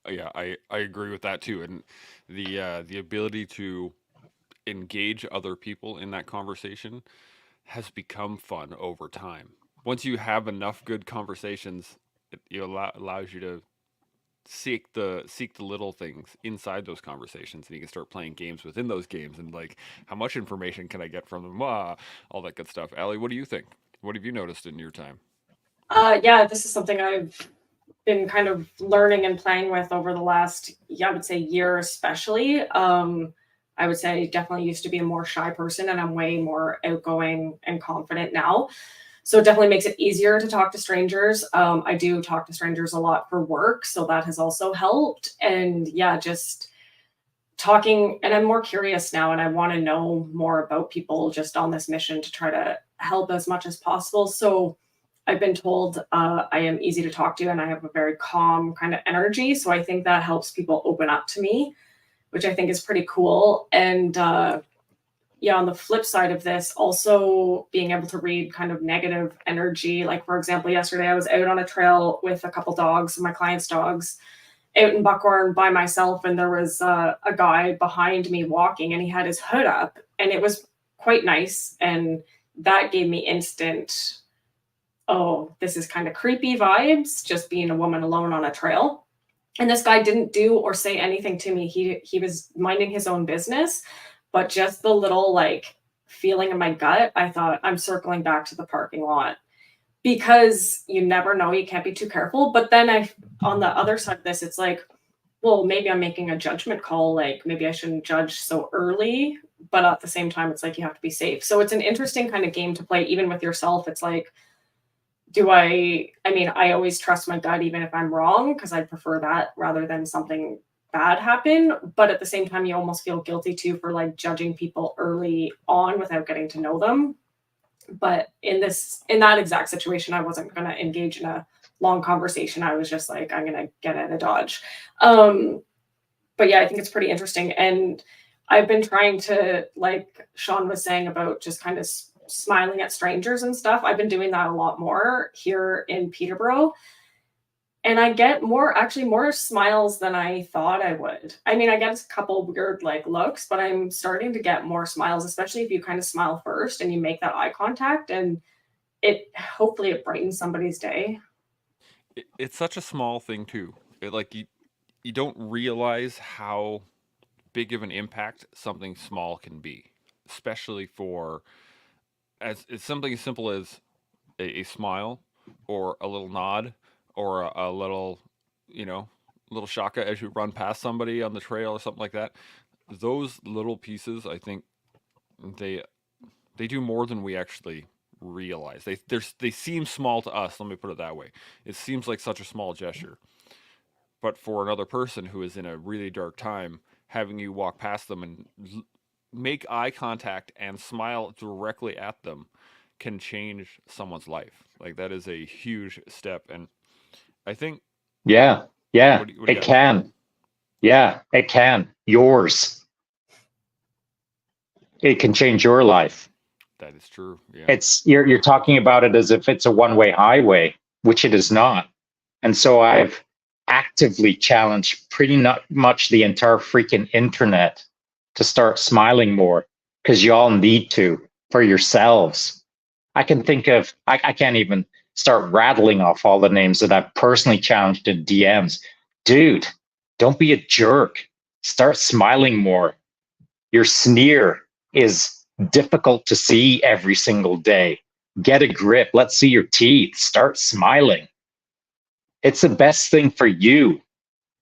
Yeah, I agree with that too. And the ability to engage other people in that conversation has become fun over time. Once you have enough good conversations, it allows you to seek the little things inside those conversations, and you can start playing games within those games. And like, how much information can I get from them? All that good stuff. Allie, what do you think? What have you noticed in your time? Yeah, this is something I've been kind of learning and playing with over the last, I would say, year especially. I would say I definitely used to be a more shy person, and I'm way more outgoing and confident now. So it definitely makes it easier to talk to strangers. I do talk to strangers a lot for work, so that has also helped. And yeah, just talking, and I'm more curious now, and I want to know more about people just on this mission to try to help as much as possible. So I've been told I am easy to talk to and I have a very calm kind of energy. So I think that helps people open up to me, which I think is pretty cool. And yeah, on the flip side of this, also being able to read kind of negative energy. Like, for example, yesterday I was out on a trail with a couple dogs, my clients' dogs, out in Buckhorn by myself. And there was a guy behind me walking and he had his hood up and it was quite nice. And that gave me instant, oh, this is kind of creepy vibes, just being a woman alone on a trail. And this guy didn't do or say anything to me. He was minding his own business, but just the little like feeling in my gut, I thought I'm circling back to the parking lot because you never know, you can't be too careful. But then on the other side of this, it's like, well, maybe I'm making a judgment call. Like maybe I shouldn't judge so early, but at the same time, it's like, you have to be safe. So it's an interesting kind of game to play, even with yourself. It's like, I always trust my gut, even if I'm wrong, because I prefer that rather than something bad happen. But at the same time, you almost feel guilty too for like judging people early on without getting to know them. But in that exact situation, I wasn't going to engage in a long conversation. I was just like, I'm going to get out of Dodge. But yeah, I think it's pretty interesting. And I've been trying to, like Shaun was saying about just kind of smiling at strangers and stuff. I've been doing that a lot more here in Peterborough. And I get more smiles than I thought I would. I mean, I get a couple weird like looks, but I'm starting to get more smiles, especially if you kind of smile first and you make that eye contact, and hopefully it brightens somebody's day. It's such a small thing too. Like you don't realize how big of an impact something small can be, especially for as it's something as simple as a smile or a little nod or a little, you know, little shaka as you run past somebody on the trail or something like that. Those little pieces, I think they they do more than we actually realize. They seem small to us. Let me put it that way. It seems like such a small gesture, but for another person who is in a really dark time, having you walk past them and make eye contact and smile directly at them can change someone's life. Like that is a huge step, and I think. Yeah, yeah, What do you it got? can. Yeah, it can. Yours. It can change your life. That is true. Yeah. It's you're talking about it as if it's a one-way highway, which it is not. And so I've actively challenged pretty much the entire freaking internet to start smiling more because you all need to for yourselves. I can think of, I can't even start rattling off all the names that I've personally challenged in DMs. Dude, don't be a jerk. Start smiling more. Your sneer is difficult to see every single day. Get a grip. Let's see your teeth. Start smiling. It's the best thing for you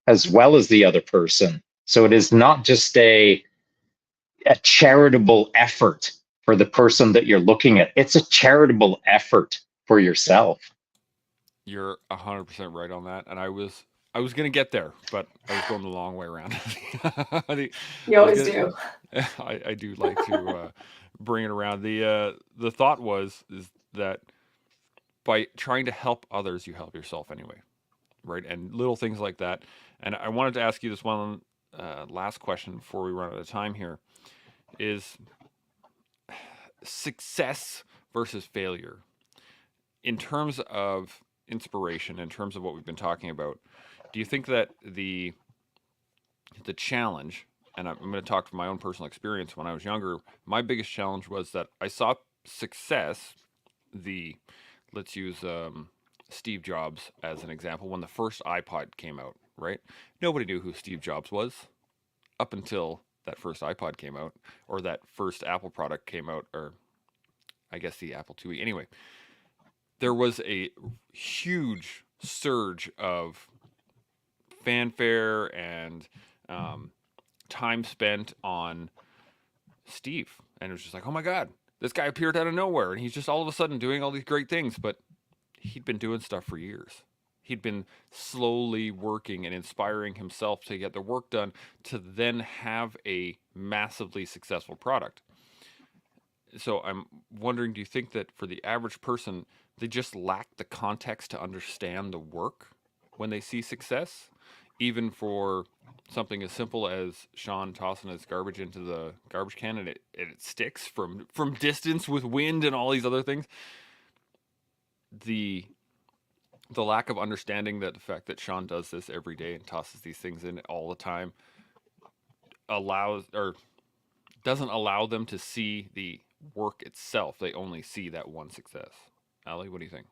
as well as the other person. So it is not just a charitable effort for the person that you're looking at. It's a charitable effort for yourself. You're 100% right on that, and I was gonna get there, but I was going the long way around. I You was always gonna, do. I do like to bring it around. The thought is that by trying to help others, you help yourself anyway, right? And little things like that. And I wanted to ask you this one last question before we run out of time here: is success versus failure in terms of inspiration, in terms of what we've been talking about, do you think that the challenge, and I'm going to talk from my own personal experience when I was younger, my biggest challenge was that I saw success, the let's use Steve Jobs as an example, when the first iPod came out, right? Nobody knew who Steve Jobs was up until that first iPod came out, or that first Apple product came out, or I guess the Apple IIe. Anyway, there was a huge surge of fanfare and um, time spent on Steve. And it was just like, oh my God, this guy appeared out of nowhere. And he's just all of a sudden doing all these great things. But he'd been doing stuff for years. He'd been slowly working and inspiring himself to get the work done to then have a massively successful product. So I'm wondering, do you think that for the average person, they just lack the context to understand the work when they see success? Even for something as simple as Shaun tossing his garbage into the garbage can and it sticks from distance with wind and all these other things. The the lack of understanding that the fact that Shaun does this every day and tosses these things in all the time allows or doesn't allow them to see the work itself. They only see that one success. Ali, what do you think?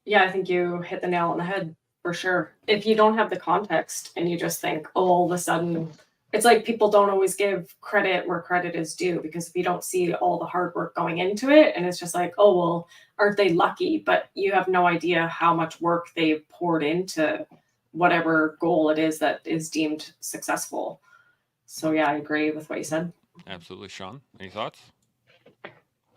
Yeah, I think you hit the nail on the head for sure. If you don't have the context and you just think, oh, all of a sudden, it's like people don't always give credit where credit is due, because if you don't see all the hard work going into it, and it's just like, oh, well, aren't they lucky? But you have no idea how much work they've poured into whatever goal it is that is deemed successful. So yeah, I agree with what you said. Absolutely. Shaun, any thoughts?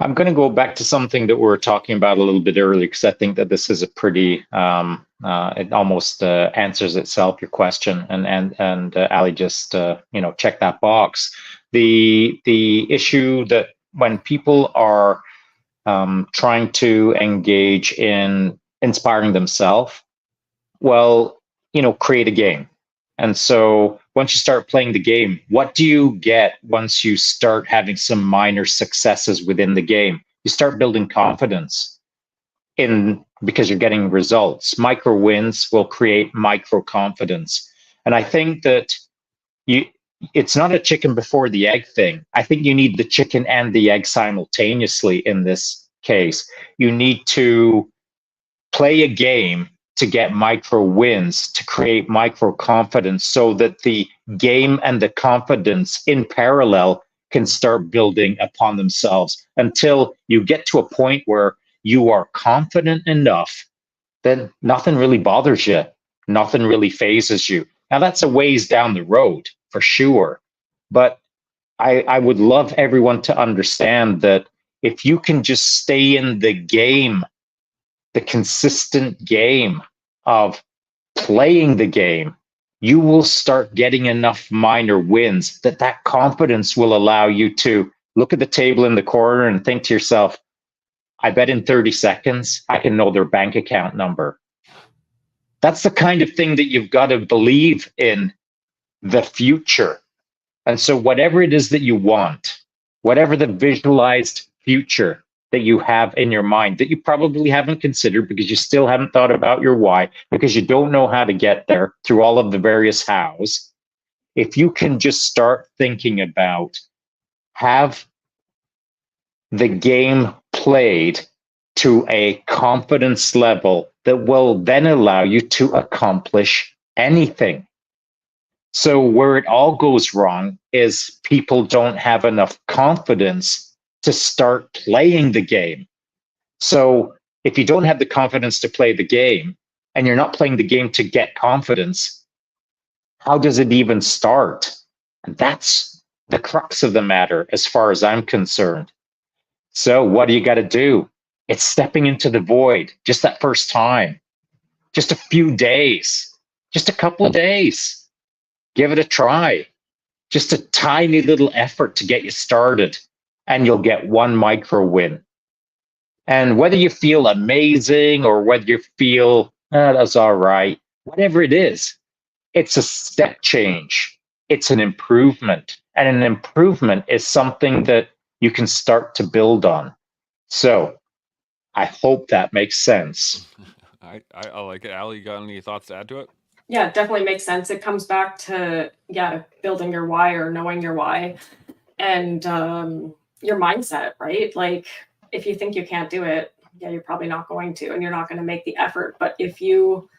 I'm going to go back to something that we were talking about a little bit earlier because I think that this is a pretty, it almost answers itself, your question, and Ali just check that box. The issue that when people are trying to engage in inspiring themselves, well, create a game. And so once you start playing the game, what do you get once you start having some minor successes within the game? You start building confidence because you're getting results. Micro wins will create micro confidence. And I think that it's not a chicken before the egg thing. I think you need the chicken and the egg simultaneously in this case. You need to play a game to get micro wins, to create micro confidence so that the game and the confidence in parallel can start building upon themselves until you get to a point where you are confident enough that nothing really bothers you, nothing really phases you. Now, that's a ways down the road for sure. But I would love everyone to understand that if you can just stay in the game, the consistent game of playing the game, you will start getting enough minor wins that confidence will allow you to look at the table in the corner and think to yourself, I bet in 30 seconds, I can know their bank account number. That's the kind of thing that you've got to believe in the future. And so whatever it is that you want, whatever the visualized future that you have in your mind that you probably haven't considered because you still haven't thought about your why, because you don't know how to get there through all of the various hows, if you can just start thinking about have the game played to a confidence level that will then allow you to accomplish anything. So where it all goes wrong is people don't have enough confidence to start playing the game. So if you don't have the confidence to play the game and you're not playing the game to get confidence, how does it even start? And that's the crux of the matter as far as I'm concerned. So what do you got to do? It's stepping into the void just that first time, just a few days, just a couple of days. Give it a try. Just a tiny little effort to get you started, and you'll get one micro win. And whether you feel amazing or whether you feel, that's all right, whatever it is, it's a step change. It's an improvement. And an improvement is something that you can start to build on. So I hope that makes sense. I like it. Ali, you got any thoughts to add to it? Yeah, it definitely makes sense. It comes back to, building your why or knowing your why and your mindset, right? Like if you think you can't do it, you're probably not going to, and you're not going to make the effort. But if you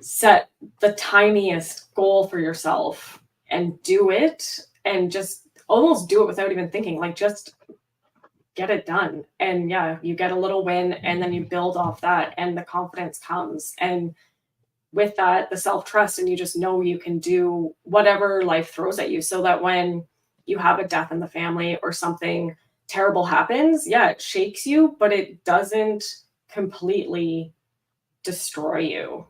set the tiniest goal for yourself and do it and just almost do it without even thinking, like just get it done. And you get a little win and then you build off that and the confidence comes. And with that, the self-trust, and you just know you can do whatever life throws at you, so that when you have a death in the family or something terrible happens, it shakes you, but it doesn't completely destroy you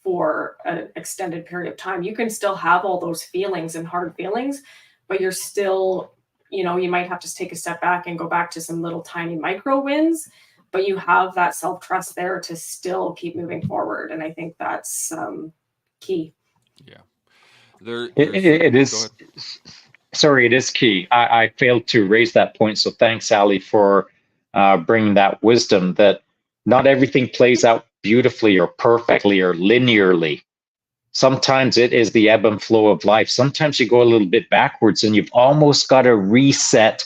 for an extended period of time. You can still have all those feelings and hard feelings, but you're still, you might have to take a step back and go back to some little tiny micro wins, but you have that self-trust there to still keep moving forward. And I think that's key. Yeah. It is. Sorry, it is key. I failed to raise that point. So thanks, Ali, for bringing that wisdom that not everything plays out beautifully or perfectly or linearly. Sometimes it is the ebb and flow of life. Sometimes you go a little bit backwards and you've almost got to reset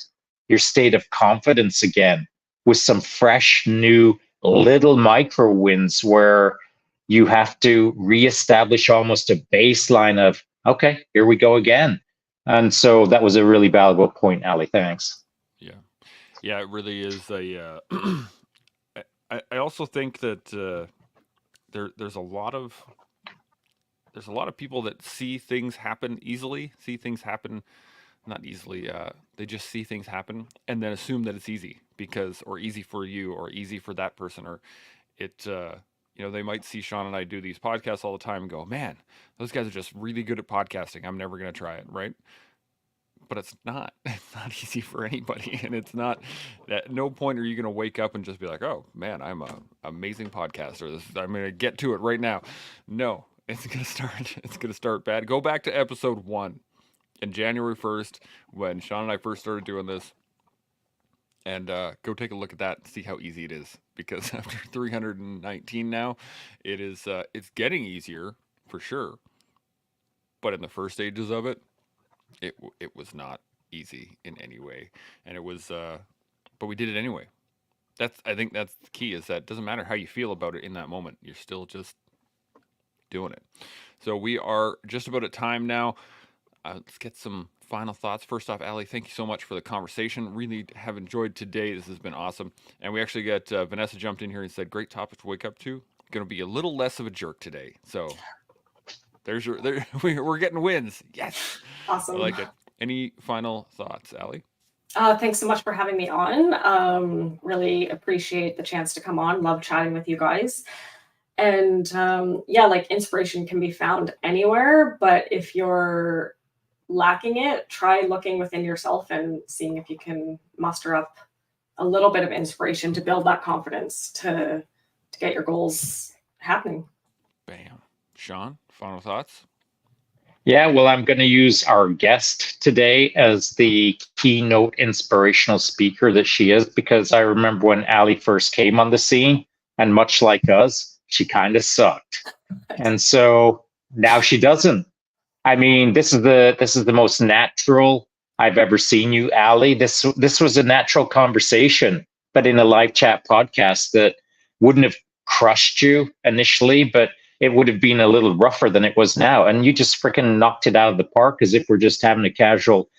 your state of confidence again with some fresh, new little micro wins where you have to reestablish almost a baseline of, okay, here we go again. And so that was a really valuable point, Ali. Thanks. Yeah. Yeah, it really is a I also think that there's a lot of people that see things happen easily, not easily, they just see things happen and then assume that it's easy or easy for you or easy for that person, or they might see Shaun and I do these podcasts all the time and go, man, those guys are just really good at podcasting. I'm never going to try it. Right. But it's not easy for anybody. And it's not, at no point are you going to wake up and just be like, oh man, I'm an amazing podcaster. I'm going to get to it right now. No, it's going to start bad. Go back to episode 1 in January 1st, when Shaun and I first started doing this. and go take a look at that and see how easy it is. Because after 319 now, it is it's getting easier for sure. But in the first stages of it, it was not easy in any way, and it was. But we did it anyway. I think that's the key, is that it doesn't matter how you feel about it in that moment. You're still just doing it. So we are just about at time now. Let's get some final thoughts. First off, Ali, thank you so much for the conversation. Really have enjoyed today. This has been awesome. And we actually got Vanessa jumped in here and said, great topic to wake up to. Going to be a little less of a jerk today. So there's your, we're getting wins. Yes. Awesome. I like it. Any final thoughts, Ali? Thanks so much for having me on. Really appreciate the chance to come on. Love chatting with you guys. And yeah, like inspiration can be found anywhere, but if you're lacking it, try looking within yourself and seeing if you can muster up a little bit of inspiration to build that confidence to get your goals happening. Bam. Shaun, final thoughts? Yeah, well, I'm going to use our guest today as the keynote inspirational speaker that she is, because I remember when Ali first came on the scene, and much like us, she kind of sucked. And so now she doesn't. I mean, this is the most natural I've ever seen you, Ali. This was a natural conversation, but in a live chat podcast that wouldn't have crushed you initially, but it would have been a little rougher than it was now. And you just freaking knocked it out of the park as if we're just having a casual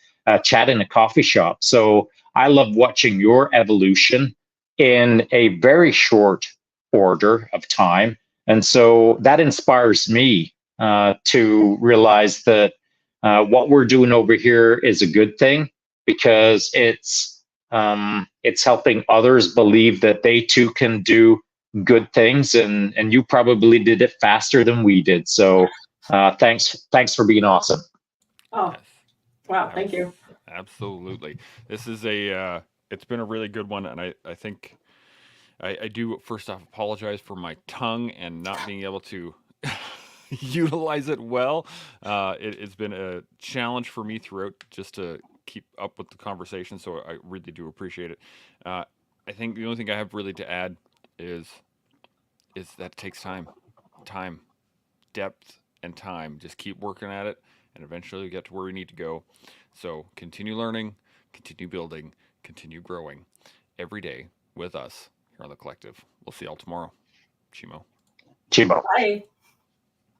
chat in a coffee shop. So I love watching your evolution in a very short order of time. And so that inspires me to realize that what we're doing over here is a good thing, because it's helping others believe that they too can do good things, and you probably did it faster than we did. So thanks for being awesome. Oh, Yes. wow. Thank you. Absolutely. This is it's been a really good one. And I think I do first off apologize for my tongue and not being able to utilize it well. It's been a challenge for me throughout just to keep up with the conversation. So I really do appreciate it. I think the only thing I have really to add is that it takes time, depth, and time. Just keep working at it, and eventually we get to where we need to go. So continue learning, continue building, continue growing every day with us here on the Collective. We'll see y'all tomorrow. Chimo. Chimo. Bye.